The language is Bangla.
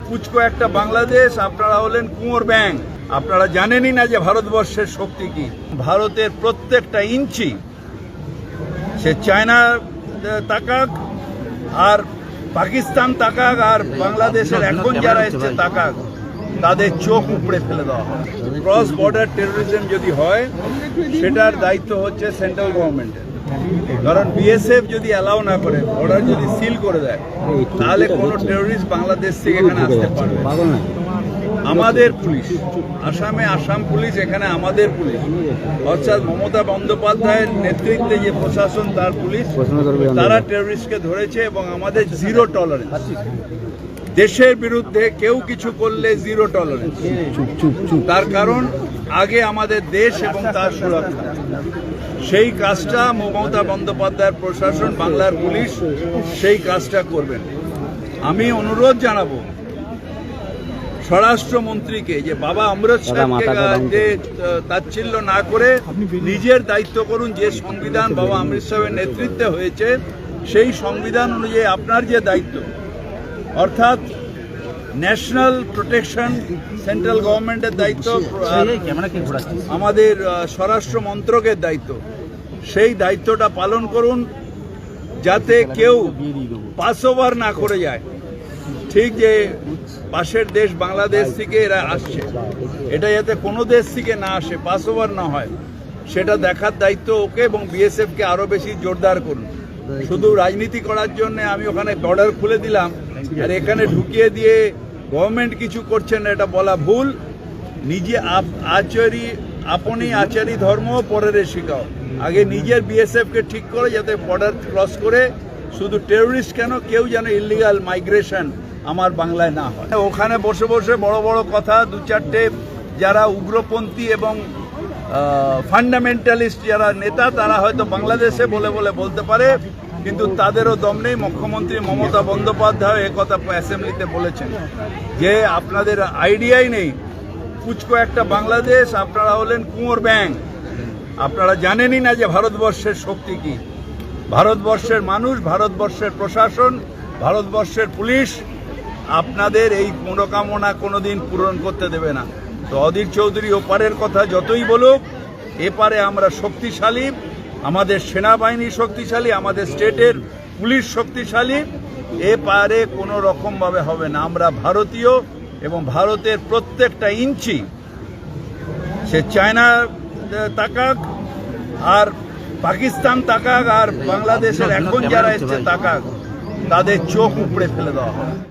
পুচকো একটা বাংলাদেশ, আপনারা হলেন কুঁয়োর ব্যাঙ। আপনারা জানেনই না যে ভারতবর্ষের শক্তি কি। ভারতের প্রত্যেকটা ইঞ্চি, সে চায়না তাকাক আর পাকিস্তান তাকাক আর বাংলাদেশের এখন যারা এসছে তাকাক, তাদের চোখ উপড়ে ফেলে দেওয়া হয়। ক্রস বর্ডার টেরোরিজম যদি হয়, সেটার দায়িত্ব হচ্ছে সেন্ট্রাল গভর্নমেন্টের। কারণ বিএসএফ যদি অ্যালাউ না করে, বর্ডার যদি সিল করে দেয়, তাহলে কোনো টেরোরিস্ট বাংলাদেশ থেকে এখানে আসতে পারবে না। আমাদের পুলিশ, আসামে আসাম পুলিশ, এখানে আমাদের পুলিশ, অর্থাৎ মমতা বন্দ্যোপাধ্যায়ের নেতৃত্বে যে প্রশাসন, তার পুলিশ, তারা টেরোরিস্টকে ধরেছে এবং আমাদের জিরো টলারেন্স। দেশের বিরুদ্ধে কেউ কিছু করলে জিরো টলারেন্স। তার কারণ আগে আমাদের দেশ এবং তার সুরক্ষা। সেই কাজটা মমতা বন্দ্যোপাধ্যায়ের প্রশাসন, বাংলার পুলিশ সেই কাজটা করবেন। আমি অনুরোধ জানাবো স্বরাষ্ট্রমন্ত্রীকে যে বাবা অমৃত সাহেবকে যে তাচ্ছিল্য না করে নিজের দায়িত্ব করুন। যে সংবিধান বাবা অমৃত সাহেবের নেতৃত্বে হয়েছে, সেই সংবিধান অনুযায়ী আপনার যে দায়িত্ব, অর্থাৎ ন্যাশনাল প্রোটেকশন সেন্ট্রাল গভর্নমেন্টের দায়িত্ব, আমাদের স্বরাষ্ট্র মন্ত্রকের দায়িত্ব, সেই দায়িত্বটা পালন করুন যাতে কেউ পাস ওভার না করে যায়। ঠিক যে পাশের দেশ বাংলাদেশ থেকে এরা আসছে, এটা যাতে কোনো দেশ থেকে না আসে, পাস ওভার না হয়, সেটা দেখার দায়িত্ব ওকে এবং বিএসএফকে আরও বেশি জোরদার করুন। শুধু রাজনীতি করার জন্য আমি ওখানে বর্ডার খুলে দিলাম আর এখানে ঢুকিয়ে দিয়ে গভর্নমেন্ট কিছু করছেন, এটা বলা ভুল। নিজে আপনি আচারী ধর্ম পরের শিখাও। আগে নিজের বিএসএফকে ঠিক করে যাতে বর্ডার ক্রস করে শুধু টেরোরিস্ট কেন, কেউ যেন ইলিগাল মাইগ্রেশন আমার বাংলায় না হয়। ওখানে বসে বসে বড় বড় কথা, দু চারটে যারা উগ্রপন্থী এবং ফান্ডামেন্টালিস্ট যারা নেতা, তারা হয়তো বাংলাদেশে বলতে পারে, কিন্তু তাদেরও দম নেই। মুখ্যমন্ত্রী মমতা বন্দ্যোপাধ্যায় একথা অ্যাসেম্বলিতে বলেছেন যে আপনাদের আইডিয়াই নেই, পুচকো একটা বাংলাদেশ, আপনারা হলেন কুঁয়োর ব্যাঙ। আপনারা জানেনই না যে ভারতবর্ষের শক্তি কি। ভারতবর্ষের মানুষ, ভারতবর্ষের প্রশাসন, ভারতবর্ষের পুলিশ আপনাদের এই মনোকামনা কোনোদিন পূরণ করতে দেবে না। তো অধীর চৌধুরী ওপারের কথা যতই বলুক, এপারে আমরা শক্তিশালী, আমাদের সেনাবাহিনী শক্তিশালী, আমাদের স্টেটের পুলিশ শক্তিশালী, এপারে কোনো রকমভাবে হবে না। আমরা ভারতীয় এবং ভারতের প্রত্যেকটা ইঞ্চি, সে চায়না তাকাক আর পাকিস্তান তাকাক আর বাংলাদেশের এখন যারা এসছে তাকাক, তাদের চোখ উপড়ে ফেলে দেওয়া হবে।